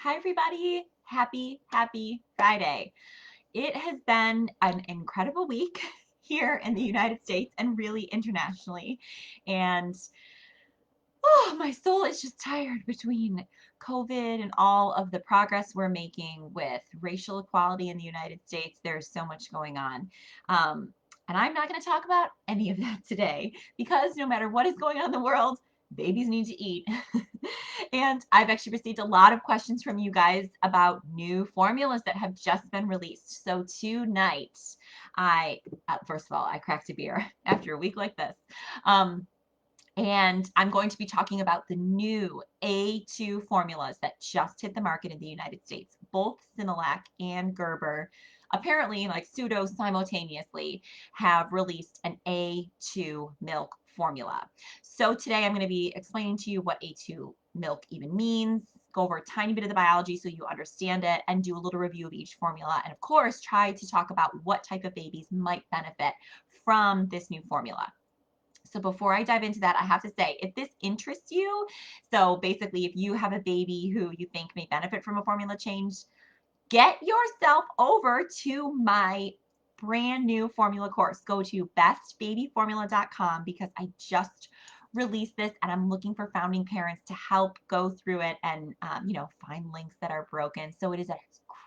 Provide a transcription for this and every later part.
Hi, everybody. Happy Friday. It has been an incredible week here in the United States and really internationally. And my soul is just tired between COVID and all of the progress we're making with racial equality in the United States. There's so much going on. And I'm not going to talk about any of that today because no matter what is going on in the world, babies need to eat. And I've actually received a lot of questions from you guys about new formulas that have just been released. So tonight, first of all, I cracked a beer after a week like this. And I'm going to be talking about the new A2 formulas that just hit the market in the United States. Both Similac and Gerber, apparently like pseudo simultaneously, have released an A2 milk formula. So today I'm going to be explaining to you what A2 milk even means, go over a tiny bit of the biology so you understand it, and do a little review of each formula. And of course, try to talk about what type of babies might benefit from this new formula. So before I dive into that, I have to say, if this interests you, so basically if you have a baby who you think may benefit from a formula change, get yourself over to my brand new formula course. Go to bestbabyformula.com because I just released this and I'm looking for founding parents to help go through it and find links that are broken. So it is a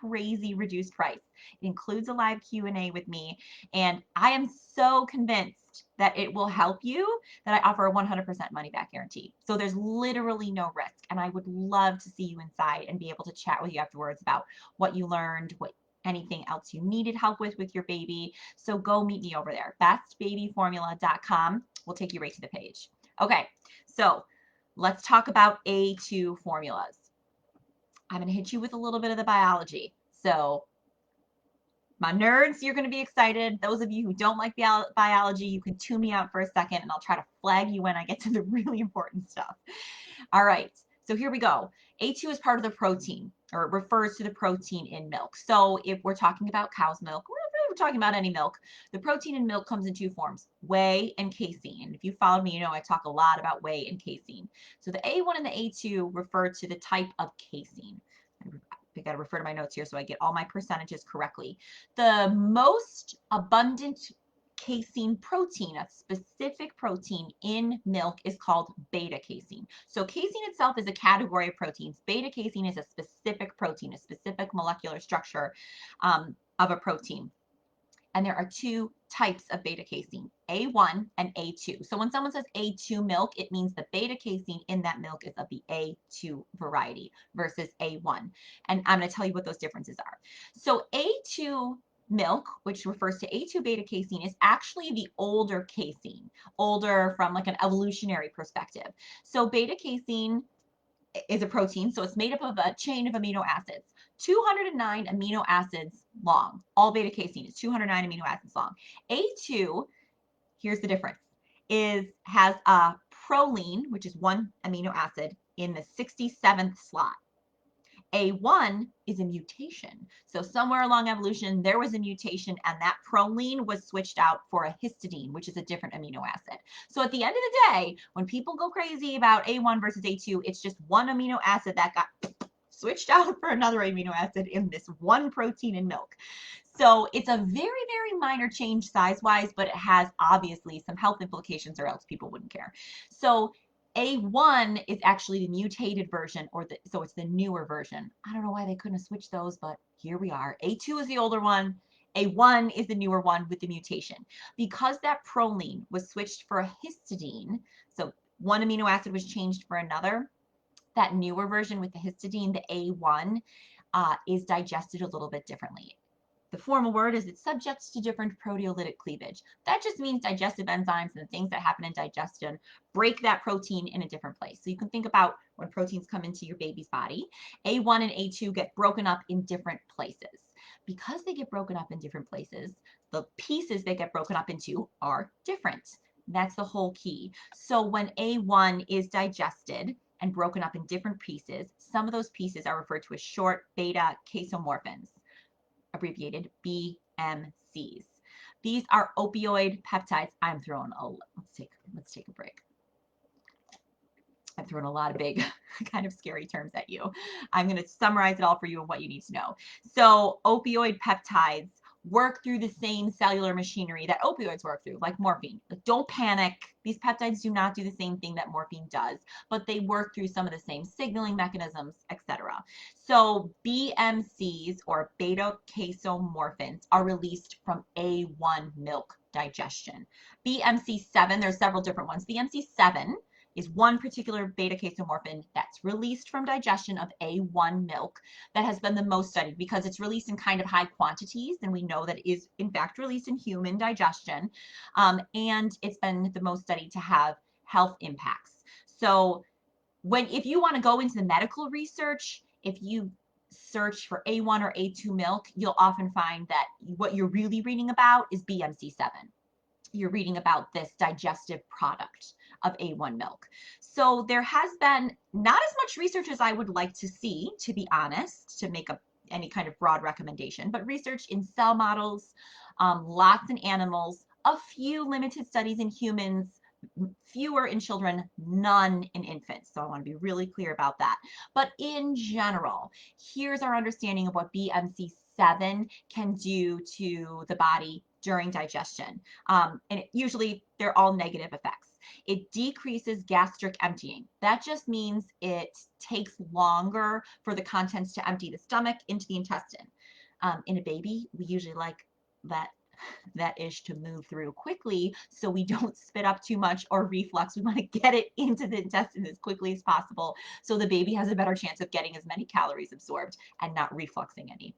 crazy reduced price. It includes a live Q&A with me, and I am so convinced that it will help you that I offer a 100% money back guarantee. So there's literally no risk, and I would love to see you inside and be able to chat with you afterwards about what you learned, what anything else you needed help with your baby. So go meet me over there. bestbabyformula.com will take you right to the page. Okay, so let's talk about A2 formulas. I'm going to hit you with a little bit of the biology. So my nerds, you're going to be excited. Those of you who don't like biology, you can tune me out for a second and I'll try to flag you when I get to the really important stuff. All right, so here we go. A2 is part of the protein, or it refers to the protein in milk. So if we're talking about cow's milk, or if we're talking about any milk, the protein in milk comes in two forms, whey and casein. And if you followed me, you know I talk a lot about whey and casein. So the A1 and the A2 refer to the type of casein. I got to refer to my notes here so I get all my percentages correctly. The most abundant casein protein, a specific protein in milk, is called beta casein. So casein itself is a category of proteins. Beta casein is a specific protein, a specific molecular structure of a protein. And there are two types of beta casein, A1 and A2. So when someone says A2 milk, it means the beta casein in that milk is of the A2 variety versus A1. And I'm going to tell you what those differences are. So A2 milk, which refers to A2 beta casein, is actually the older casein, older from like an evolutionary perspective. So beta casein is a protein, so it's made up of a chain of amino acids, 209 amino acids long. All beta casein is 209 amino acids long. A2, here's the difference, has a proline, which is one amino acid, in the 67th slot. A1 is a mutation. So somewhere along evolution, there was a mutation and that proline was switched out for a histidine, which is a different amino acid. So at the end of the day, when people go crazy about A1 versus A2, it's just one amino acid that got switched out for another amino acid in this one protein in milk. So it's a very minor change size-wise, but it has obviously some health implications or else people wouldn't care. So A1 is actually the mutated version, so it's the newer version. I don't know why they couldn't have switched those, but here we are. A2 is the older one. A1 is the newer one with the mutation. Because that proline was switched for a histidine, so one amino acid was changed for another, that newer version with the histidine, the A1, is digested a little bit differently. The formal word is it's subject to different proteolytic cleavage. That just means digestive enzymes and the things that happen in digestion break that protein in a different place. So you can think about when proteins come into your baby's body, A1 and A2 get broken up in different places. Because they get broken up in different places, the pieces they get broken up into are different. That's the whole key. So when A1 is digested and broken up in different pieces, some of those pieces are referred to as short beta casomorphins, abbreviated BMCs. These are opioid peptides. I'm throwing let's take a break. I've thrown a lot of big kind of scary terms at you. I'm going to summarize it all for you and what you need to know. So opioid peptides work through the same cellular machinery that opioids work through, like morphine. Like, don't panic. These peptides do not do the same thing that morphine does, but they work through some of the same signaling mechanisms, etc. So BMCs, or beta-casomorphins, are released from A1 milk digestion. BMC7, there's several different ones. BMC7 is one particular beta-casomorphin that's released from digestion of A1 milk that has been the most studied because it's released in kind of high quantities, and we know that it is in fact released in human digestion, and it's been the most studied to have health impacts. So if you want to go into the medical research, if you search for A1 or A2 milk, you'll often find that what you're really reading about is BMC7. You're reading about this digestive product of A1 milk. So there has been not as much research as I would like to see, to be honest, to make any kind of broad recommendation, but research in cell models, lots in animals, a few limited studies in humans, fewer in children, none in infants. So I want to be really clear about that. But in general, here's our understanding of what BMC7 can do to the body during digestion. And usually they're all negative effects. It decreases gastric emptying. That just means it takes longer for the contents to empty the stomach into the intestine. In a baby, we usually like that ish to move through quickly so we don't spit up too much or reflux. We want to get it into the intestine as quickly as possible so the baby has a better chance of getting as many calories absorbed and not refluxing any.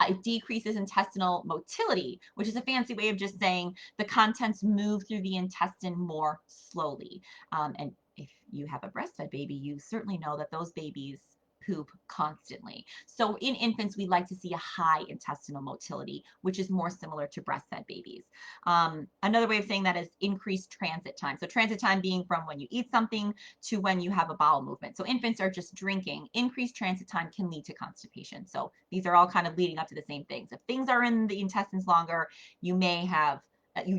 It decreases intestinal motility, which is a fancy way of just saying the contents move through the intestine more slowly. And if you have a breastfed baby, you certainly know that those babies poop constantly. So in infants, we like to see a high intestinal motility, which is more similar to breastfed babies. Another way of saying that is increased transit time. So transit time being from when you eat something to when you have a bowel movement. So infants are just drinking. Increased transit time can lead to constipation. So these are all kind of leading up to the same things. If things are in the intestines longer, you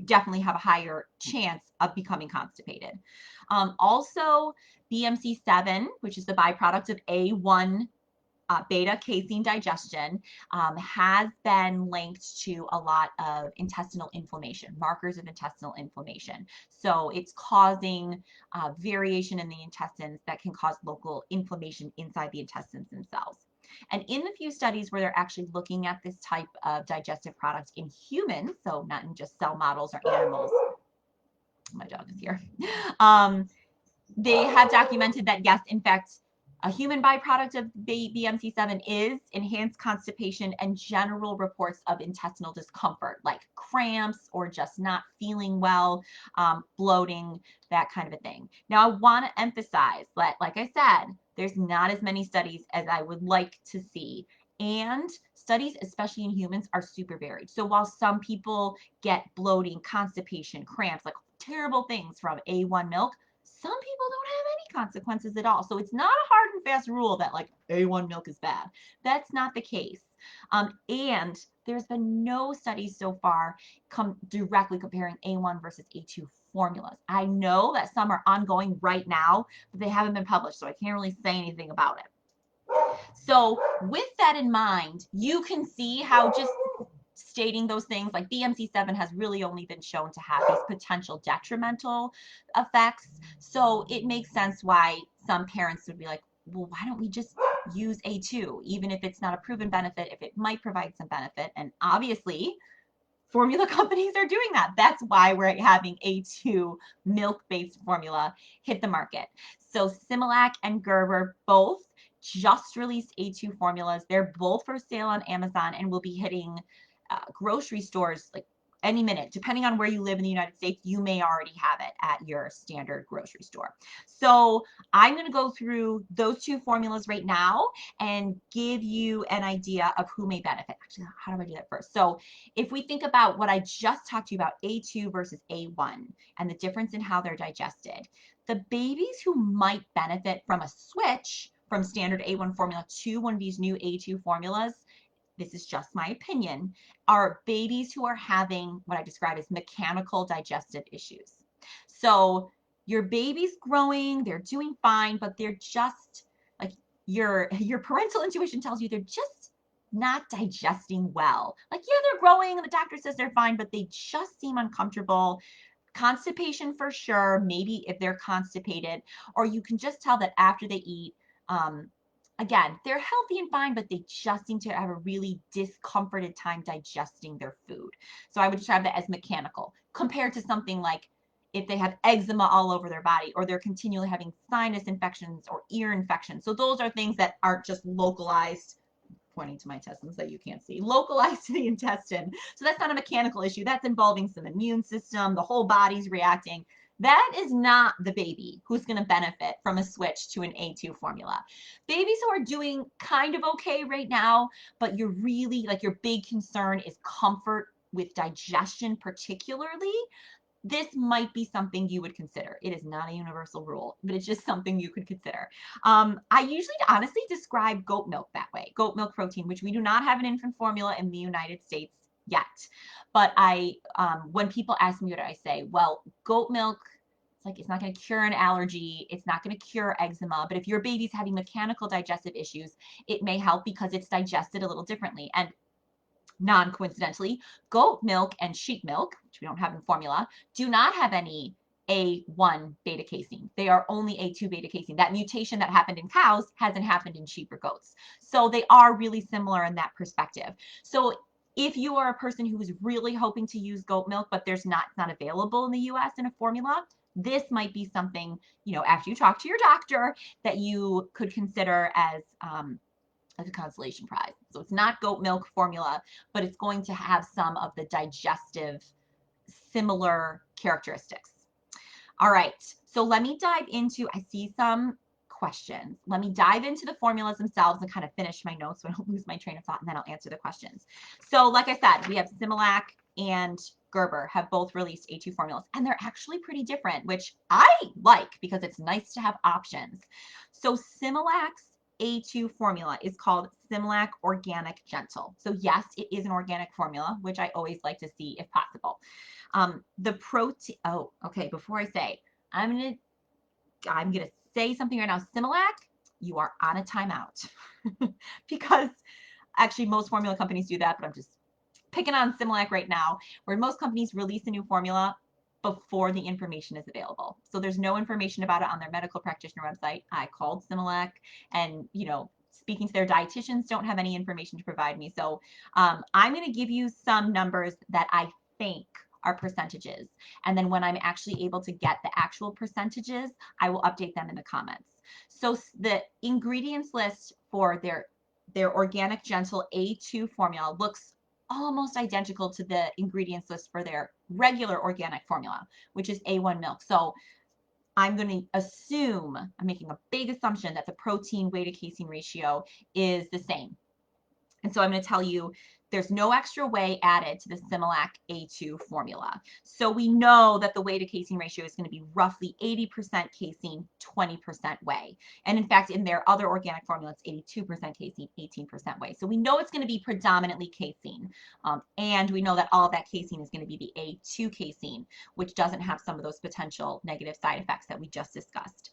definitely have a higher chance of becoming constipated. Also, BMC7, which is the byproduct of A1 beta casein digestion, has been linked to a lot of intestinal inflammation, markers of intestinal inflammation. So it's causing variation in the intestines that can cause local inflammation inside the intestines themselves. And in the few studies where they're actually looking at this type of digestive product in humans, so not in just cell models or animals, my dog is here, they have documented that, yes, in fact, a human byproduct of BMC7 is enhanced constipation and general reports of intestinal discomfort, like cramps or just not feeling well, bloating, that kind of a thing. Now, I want to emphasize that, like I said, there's not as many studies as I would like to see. And studies, especially in humans, are super varied. So while some people get bloating, constipation, cramps, like terrible things from A1 milk, some people don't have any consequences at all. So it's not a hard and fast rule that like A1 milk is bad. That's not the case. And there's been no studies so far directly comparing A1 versus A2 formulas. I know that some are ongoing right now, but they haven't been published, so I can't really say anything about it. So with that in mind, you can see how just stating those things like BMC7 has really only been shown to have these potential detrimental effects. So it makes sense why some parents would be like, well, why don't we just use A2, even if it's not a proven benefit, if it might provide some benefit. And obviously, formula companies are doing that. That's why we're having A2 milk-based formula hit the market. So Similac and Gerber both just released A2 formulas. They're both for sale on Amazon and will be hitting grocery stores like any minute. Depending on where you live in the United States, you may already have it at your standard grocery store. So I'm going to go through those two formulas right now and give you an idea of who may benefit. Actually, how do I do that first? So if we think about what I just talked to you about, A2 versus A1 and the difference in how they're digested, the babies who might benefit from a switch from standard A1 formula to one of these new A2 formulas, this is just my opinion, are babies who are having what I describe as mechanical digestive issues. So your baby's growing, they're doing fine, but they're just like your parental intuition tells you they're just not digesting well. Like, yeah, they're growing and the doctor says they're fine, but they just seem uncomfortable. Constipation for sure, maybe if they're constipated, or you can just tell that after they eat, um, again, they're healthy and fine, but they just seem to have a really discomforted time digesting their food. So I would describe that as mechanical compared to something like if they have eczema all over their body or they're continually having sinus infections or ear infections. So those are things that aren't just localized, pointing to my intestines that you can't see, localized to the intestine. So that's not a mechanical issue. That's involving some immune system. The whole body's reacting. That is not the baby who's going to benefit from a switch to an A2 formula. Babies who are doing kind of okay right now, but you're really like your big concern is comfort with digestion, particularly, this might be something you would consider. It is not a universal rule, but it's just something you could consider. I usually honestly describe goat milk that way, goat milk protein, which we do not have an infant formula in the United States yet. But when people ask me what I say, well, goat milk, it's like it's not going to cure an allergy. It's not going to cure eczema. But if your baby's having mechanical digestive issues, it may help because it's digested a little differently. And non-coincidentally, goat milk and sheep milk, which we don't have in formula, do not have any A1 beta casein. They are only A2 beta casein. That mutation that happened in cows hasn't happened in sheep or goats. So they are really similar in that perspective. So if you are a person who is really hoping to use goat milk, but it's not available in the US in a formula, this might be something, after you talk to your doctor, that you could consider as a consolation prize. So it's not goat milk formula, but it's going to have some of the digestive similar characteristics. All right, so let me dive into, I see some questions. Let me dive into the formulas themselves and kind of finish my notes so I don't lose my train of thought, and then I'll answer the questions. So like I said, we have Similac and Gerber have both released A2 formulas, and they're actually pretty different, which I like because it's nice to have options. So Similac's A2 formula is called Similac Organic Gentle. So yes, it is an organic formula, which I always like to see if possible. The protein, oh, okay, before I say, I'm gonna say something right now. Similac, you are on a timeout because actually most formula companies do that, but I'm just picking on Similac right now, where most companies release a new formula before the information is available. So there's no information about it on their medical practitioner website. I called Similac and, speaking to their dietitians, don't have any information to provide me. So I'm going to give you some numbers that I think are percentages. And then when I'm actually able to get the actual percentages, I will update them in the comments. So the ingredients list for their organic gentle A2 formula looks almost identical to the ingredients list for their regular organic formula, which is A1 milk. So I'm going to assume, I'm making a big assumption that the protein weight to casein ratio is the same. And so I'm going to tell you there's no extra whey added to the Similac A2 formula. So we know that the whey to casein ratio is going to be roughly 80% casein, 20% whey. And in fact, in their other organic formula, it's 82% casein, 18% whey. So we know it's going to be predominantly casein. And we know that all of that casein is going to be the A2 casein, which doesn't have some of those potential negative side effects that we just discussed.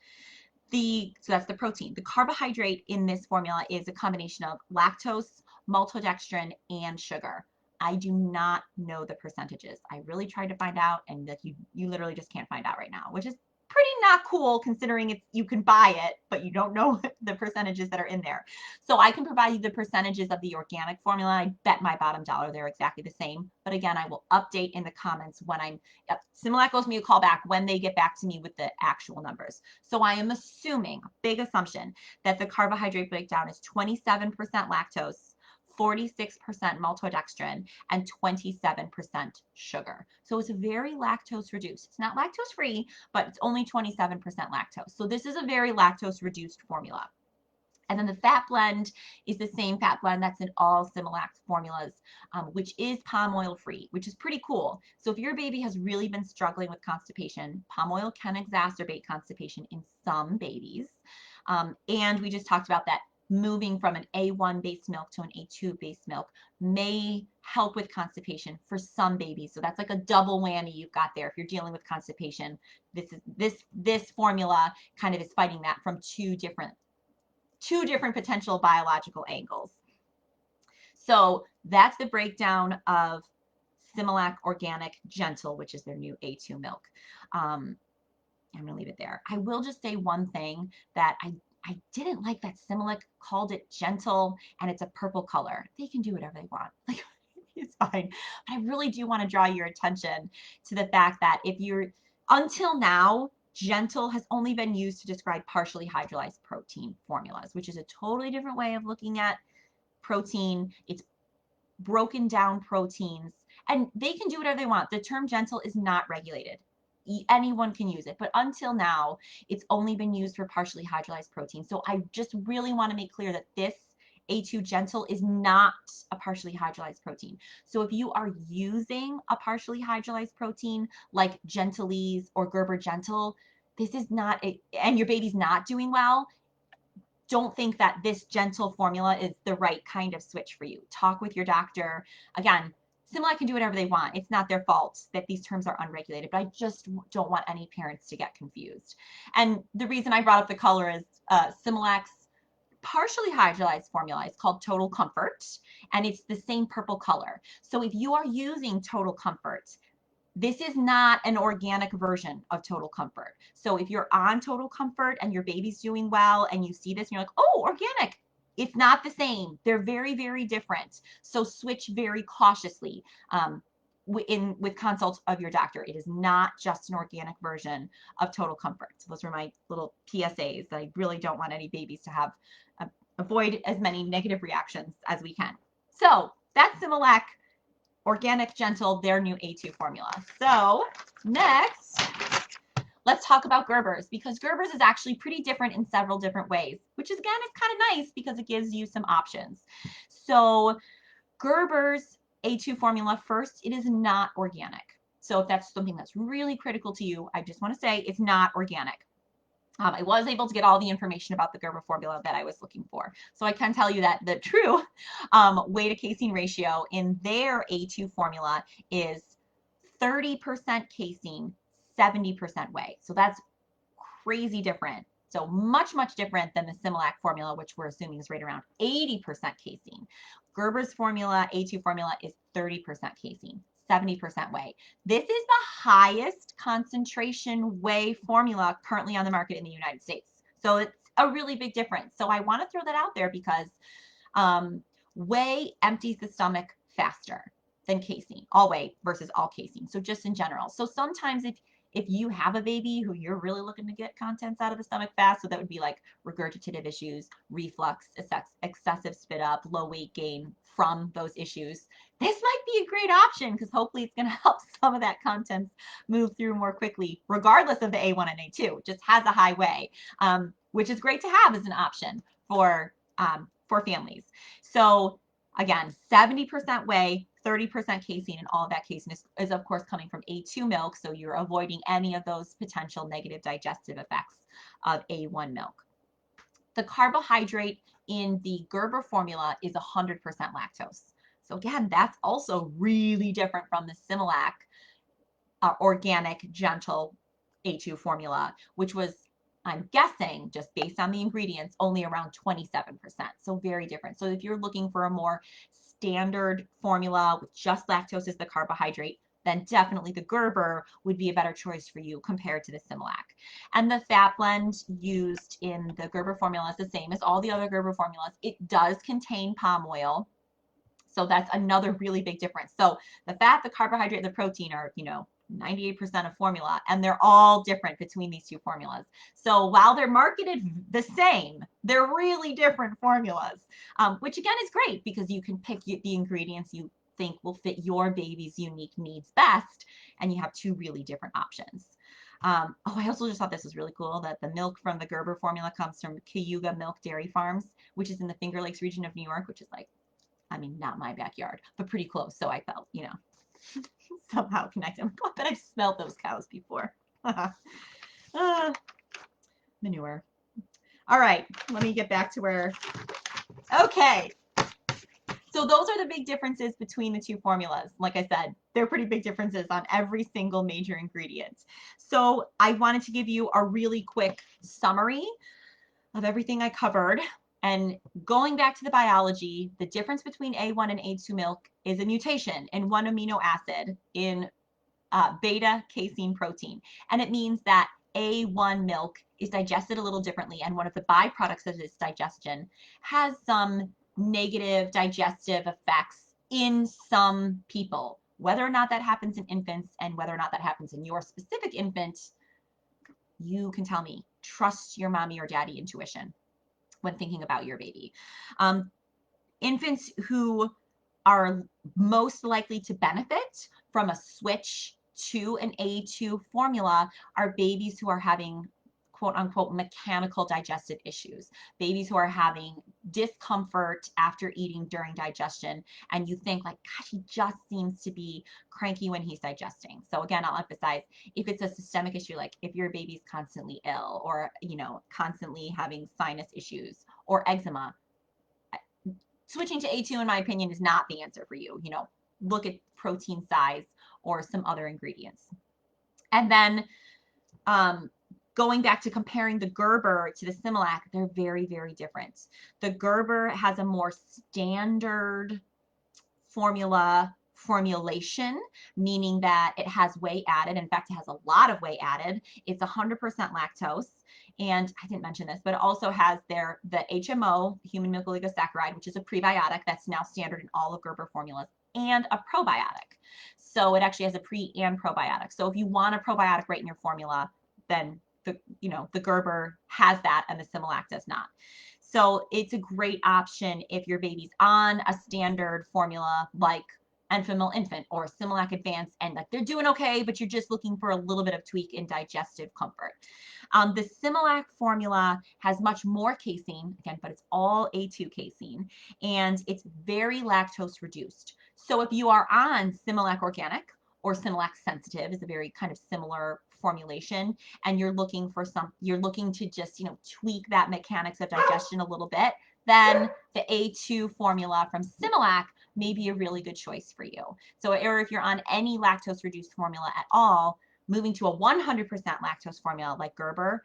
So that's the protein. The carbohydrate in this formula is a combination of lactose, maltodextrin, and sugar. I do not know the percentages. I really tried to find out, and that you literally just can't find out right now, which is pretty not cool considering you can buy it, but you don't know the percentages that are in there. So I can provide you the percentages of the organic formula. I bet my bottom dollar they're exactly the same. But again, I will update in the comments when Similac owes me a call back when they get back to me with the actual numbers. So I am assuming, big assumption, that the carbohydrate breakdown is 27% lactose, 46% maltodextrin, and 27% sugar. So it's very lactose reduced. It's not lactose free, but it's only 27% lactose. So this is a very lactose reduced formula. And then the fat blend is the same fat blend that's in all Similac formulas, which is palm oil free, which is pretty cool. So if your baby has really been struggling with constipation, palm oil can exacerbate constipation in some babies. And we just talked about that moving from an A1 based milk to an A2 based milk may help with constipation for some babies. So that's like a double whammy you've got there. If you're dealing with constipation, this formula kind of is fighting that from two different potential biological angles. So that's the breakdown of Similac Organic Gentle, which is their new A2 milk. I'm going to leave it there. I will just say one thing that I didn't like that Similac called it gentle and it's a purple color. They can do whatever they want. Like, it's fine. But I really do want to draw your attention to the fact that if you're, until now, gentle has only been used to describe partially hydrolyzed protein formulas, which is a totally different way of looking at protein. It's broken down proteins, and they can do whatever they want. The term gentle is not regulated. Anyone can use it, but until now, it's only been used for partially hydrolyzed protein. So I just really want to make clear that this A2 Gentle is not a partially hydrolyzed protein. So if you are using a partially hydrolyzed protein like Gentilese or Gerber Gentle, this is not, and your baby's not doing well, don't think that this gentle formula is the right kind of switch for you. Talk with your doctor. Again, Similac can do whatever they want. It's not their fault that these terms are unregulated, but I just don't want any parents to get confused. And the reason I brought up the color is Similac's partially hydrolyzed formula is called Total Comfort, and it's the same purple color. So if you are using Total Comfort, this is not an organic version of Total Comfort. So if you're on Total Comfort and your baby's doing well and you see this and you're like, oh, organic, it's not the same. They're very, very different. So switch very cautiously with consult of your doctor. It is not just an organic version of Total Comfort. So those were my little PSAs that I really don't want any babies to have. Avoid as many negative reactions as we can. So that's Similac Organic Gentle, their new A2 formula. So next, let's talk about Gerber's, because Gerber's is actually pretty different in several different ways, which is, again, is kind of nice because it gives you some options. So Gerber's A2 formula, first, it is not organic. So if that's something that's really critical to you, I just want to say it's not organic. I was able to get all the information about the Gerber formula that I was looking for. So I can tell you that the true whey to casein ratio in their A2 formula is 30% casein, 70% whey. So that's crazy different. So much, much different than the Similac formula, which we're assuming is right around 80% casein. Gerber's formula, A2 formula, is 30% casein, 70% whey. This is the highest concentration whey formula currently on the market in the United States. So it's a really big difference. So I want to throw that out there because whey empties the stomach faster than casein, all whey versus all casein. So just in general. So sometimes if you have a baby who you're really looking to get contents out of the stomach fast, so that would be like regurgitative issues, reflux, excessive spit up, low weight gain from those issues, this might be a great option because hopefully it's going to help some of that contents move through more quickly, regardless of the A1 and A2. It just has a high whey, which is great to have as an option for families. So again, 70% whey, 30% casein, and all of that casein is of course coming from A2 milk, so you're avoiding any of those potential negative digestive effects of A1 milk. The carbohydrate in the Gerber formula is 100% lactose. So again, that's also really different from the Similac organic gentle A2 formula, which was, I'm guessing, just based on the ingredients, only around 27%. So very different. So if you're looking for a more standard formula with just lactose as the carbohydrate, then definitely the Gerber would be a better choice for you compared to the Similac. And the fat blend used in the Gerber formula is the same as all the other Gerber formulas. It does contain palm oil. So that's another really big difference. So the fat, the carbohydrate, and the protein are, 98% of formula, and they're all different between these two formulas. So while they're marketed the same, they're really different formulas, which again is great because you can pick the ingredients you think will fit your baby's unique needs best, and you have two really different options. I also just thought this was really cool that the milk from the Gerber formula comes from Cayuga Milk Dairy Farms, which is in the Finger Lakes region of New York, which is like, not my backyard, but pretty close. So I felt, somehow connected. I bet I've smelled those cows before. Manure. All right, let me get back to where Okay. So those are the big differences between the two formulas. Like I said, they're pretty big differences on every single major ingredient. So I wanted to give you a really quick summary of everything I covered. And going back to the biology, the difference between A1 and A2 milk is a mutation in one amino acid in beta casein protein. And it means that A1 milk is digested a little differently. And one of the byproducts of this digestion has some negative digestive effects in some people. Whether or not that happens in infants and whether or not that happens in your specific infant, you can tell me. Trust your mommy or daddy intuition when thinking about your baby. Infants who are most likely to benefit from a switch to an A2 formula are babies who are having quote unquote mechanical digestive issues, babies who are having discomfort after eating during digestion, and you think like, gosh, he just seems to be cranky when he's digesting. So again, I'll emphasize, if it's a systemic issue, like if your baby's constantly ill or, you know, constantly having sinus issues or eczema, switching to A2, in my opinion, is not the answer for you. You know, look at protein size or some other ingredients. And then going back to comparing the Gerber to the Similac, they're very, very different. The Gerber has a more standard formulation, meaning that it has whey added. In fact, it has a lot of whey added. It's 100% lactose. And I didn't mention this, but it also has the HMO, human milk oligosaccharide, which is a prebiotic that's now standard in all of Gerber formulas, and a probiotic. So it actually has a pre and probiotic. So if you want a probiotic right in your formula, then the Gerber has that and the Similac does not. So it's a great option if your baby's on a standard formula like Enfamil Infant or Similac Advanced, and like they're doing okay, but you're just looking for a little bit of tweak in digestive comfort. The Similac formula has much more casein, again, but it's all A2 casein, and it's very lactose reduced. So if you are on Similac Organic or Similac Sensitive, is a very kind of similar formulation, and you're looking to just, you know, tweak that mechanics of digestion a little bit, then the A2 formula from Similac may be a really good choice for you. So, or if you're on any lactose reduced formula at all, moving to a 100% lactose formula like Gerber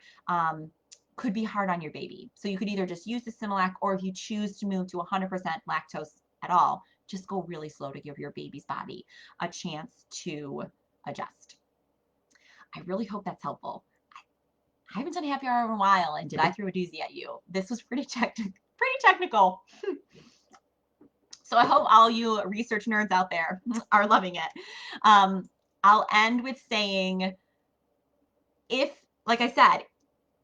could be hard on your baby. So you could either just use the Similac, or if you choose to move to 100% lactose at all, just go really slow to give your baby's body a chance to adjust. I really hope that's helpful. I haven't done a happy hour in a while, and did I throw a doozy at you? This was pretty technical. So I hope all you research nerds out there are loving it. I'll end with saying, like I said,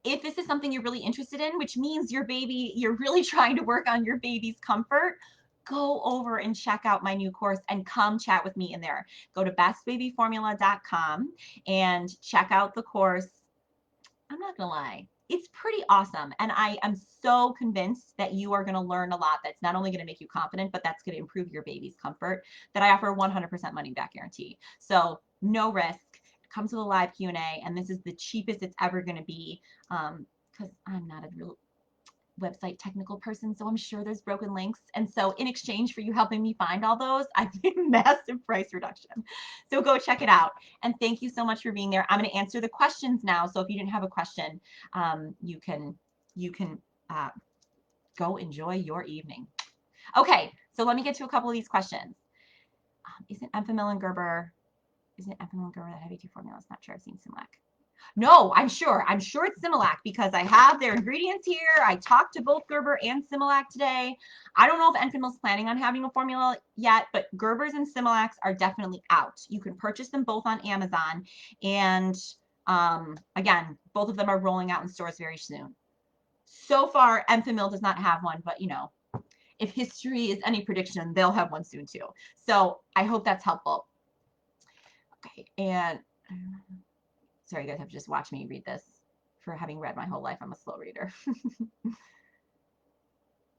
if this is something you're really interested in, which means you're really trying to work on your baby's comfort, go over and check out my new course and come chat with me in there. Go to bestbabyformula.com and check out the course. I'm not gonna lie, it's pretty awesome. And I am so convinced that you are gonna learn a lot that's not only gonna make you confident, but that's gonna improve your baby's comfort, that I offer 100% money back guarantee. So no risk. It comes with a live Q&A, and this is the cheapest it's ever gonna be, because I'm not a real website technical person, so I'm sure there's broken links. And so in exchange for you helping me find all those, I need a massive price reduction. So go check it out. And thank you so much for being there. I'm going to answer the questions now. So if you didn't have a question, you can go enjoy your evening. Okay, so let me get to a couple of these questions. Isn't Enfamil and Gerber that have A2 formula? I'm not sure. I've seen Similac. No, I'm sure. I'm sure it's Similac because I have their ingredients here. I talked to both Gerber and Similac today. I don't know if Enfamil's planning on having a formula yet, but Gerber's and Similacs are definitely out. You can purchase them both on Amazon. And again, both of them are rolling out in stores very soon. So far, Enfamil does not have one, but you know, if history is any prediction, they'll have one soon too. So I hope that's helpful. Okay, and sorry, you guys have to just watch me read this. For having read my whole life, I'm a slow reader.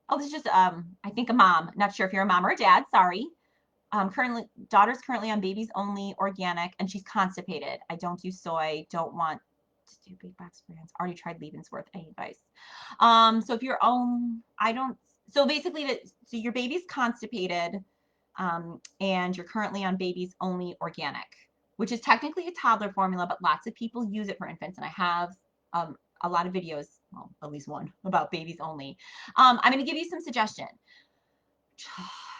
Oh, this is just, I think a mom. Not sure if you're a mom or a dad. Sorry. Daughter's currently on babies only organic, and she's constipated. I don't do soy. Don't want to do big box brands. Already tried Lebensworth. Any advice? So if you're I don't. So basically, so your baby's constipated, and you're currently on baby's only organic, which is technically a toddler formula, but lots of people use it for infants. And I have a lot of videos, well, at least one, about babies only. I'm going to give you some suggestions.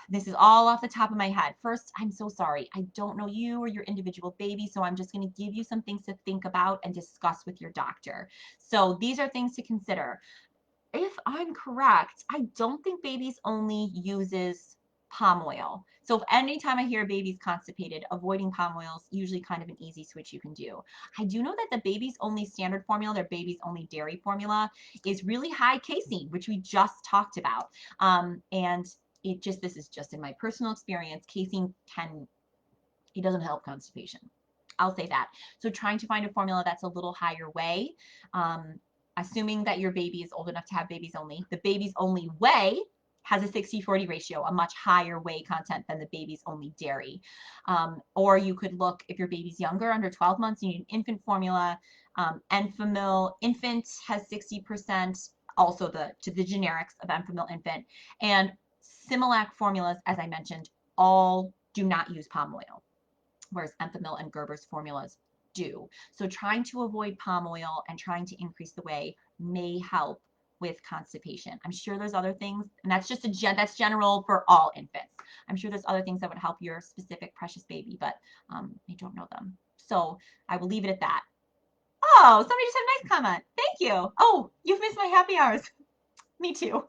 This is all off the top of my head. First, I'm so sorry. I don't know you or your individual baby, so I'm just going to give you some things to think about and discuss with your doctor. So these are things to consider. If I'm correct, I don't think babies only uses palm oil. So if anytime I hear babies constipated, avoiding palm oil is usually kind of an easy switch you can do. I do know that the babies only standard formula, their babies only dairy formula, is really high casein, which we just talked about. And this is just in my personal experience, casein it doesn't help constipation. I'll say that. So trying to find a formula that's a little higher whey, assuming that your baby is old enough to have babies only. The babies only whey has a 60-40 ratio, a much higher whey content than the baby's only dairy. Or you could look, if your baby's younger, under 12 months, you need an infant formula. Enfamil infant has 60%, also the generics of Enfamil infant. And Similac formulas, as I mentioned, all do not use palm oil, whereas Enfamil and Gerber's formulas do. So trying to avoid palm oil and trying to increase the whey may help with constipation. I'm sure there's other things, and that's just that's general for all infants. I'm sure there's other things that would help your specific precious baby, but I don't know them. So I will leave it at that. Oh, somebody just had a nice comment. Thank you. Oh, you've missed my happy hours. Me too.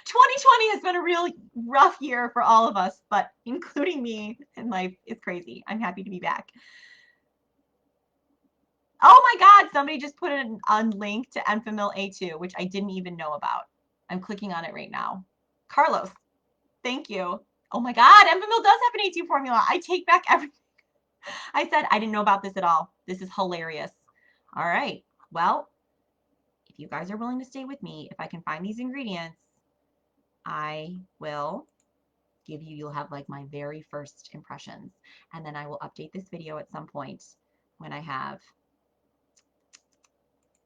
2020 has been a real rough year for all of us, but including me in life is crazy. I'm happy to be back. Oh my God, somebody just put a link to Enfamil A2, which I didn't even know about. I'm clicking on it right now. Carlos, thank you. Oh my God, Enfamil does have an A2 formula. I take back everything. I said I didn't know about this at all. This is hilarious. All right, well, if you guys are willing to stay with me, if I can find these ingredients, I will give you, you'll have like my very first impressions. And then I will update this video at some point when I have,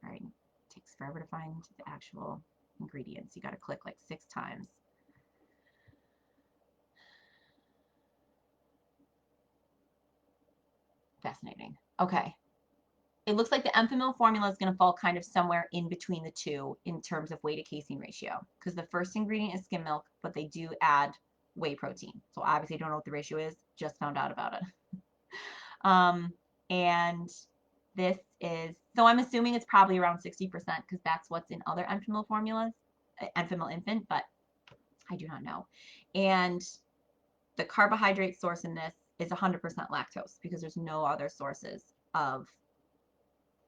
all right, it takes forever to find the actual ingredients. You got to click like 6 times. Fascinating. Okay. It looks like the Enfamil formula is going to fall kind of somewhere in between the two in terms of whey to casein ratio, because the first ingredient is skim milk, but they do add whey protein. So obviously don't know what the ratio is, just found out about it. And this is, so I'm assuming it's probably around 60% because that's what's in other Enfamil formulas, Enfamil infant, but I do not know. And the carbohydrate source in this is 100% lactose because there's no other sources of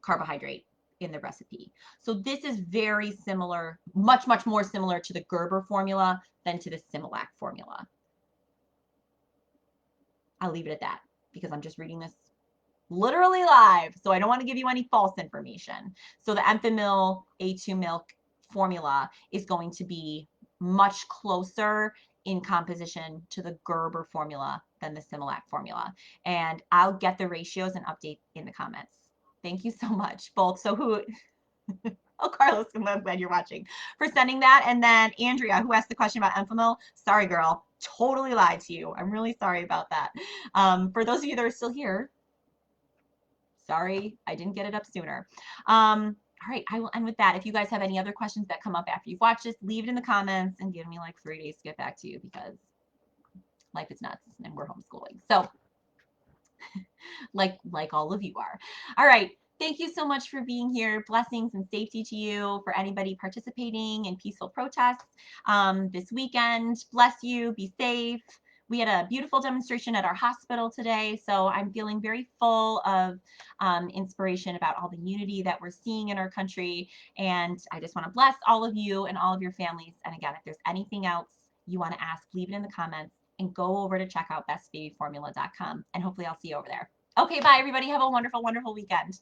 carbohydrate in the recipe. So this is very similar, much, much more similar to the Gerber formula than to the Similac formula. I'll leave it at that because I'm just reading this literally live, so I don't want to give you any false information. So the Enfamil A2 milk formula is going to be much closer in composition to the Gerber formula than the Similac formula. And I'll get the ratios and update in the comments. Thank you so much, both. So who, oh, Carlos, I'm glad you're watching, for sending that. And then Andrea, who asked the question about Enfamil, sorry, girl, totally lied to you. I'm really sorry about that. For those of you that are still here, sorry, I didn't get it up sooner. All right, I will end with that. If you guys have any other questions that come up after you've watched this, leave it in the comments and give me like 3 days to get back to you because life is nuts and we're homeschooling. So like all of you are. All right. Thank you so much for being here. Blessings and safety to you for anybody participating in peaceful protests this weekend. Bless you. Be safe. We had a beautiful demonstration at our hospital today, so I'm feeling very full of inspiration about all the unity that we're seeing in our country. And I just want to bless all of you and all of your families. And again, if there's anything else you want to ask, leave it in the comments and go over to check out bestbabyformula.com. And hopefully I'll see you over there. Okay, bye everybody. Have a wonderful, wonderful weekend.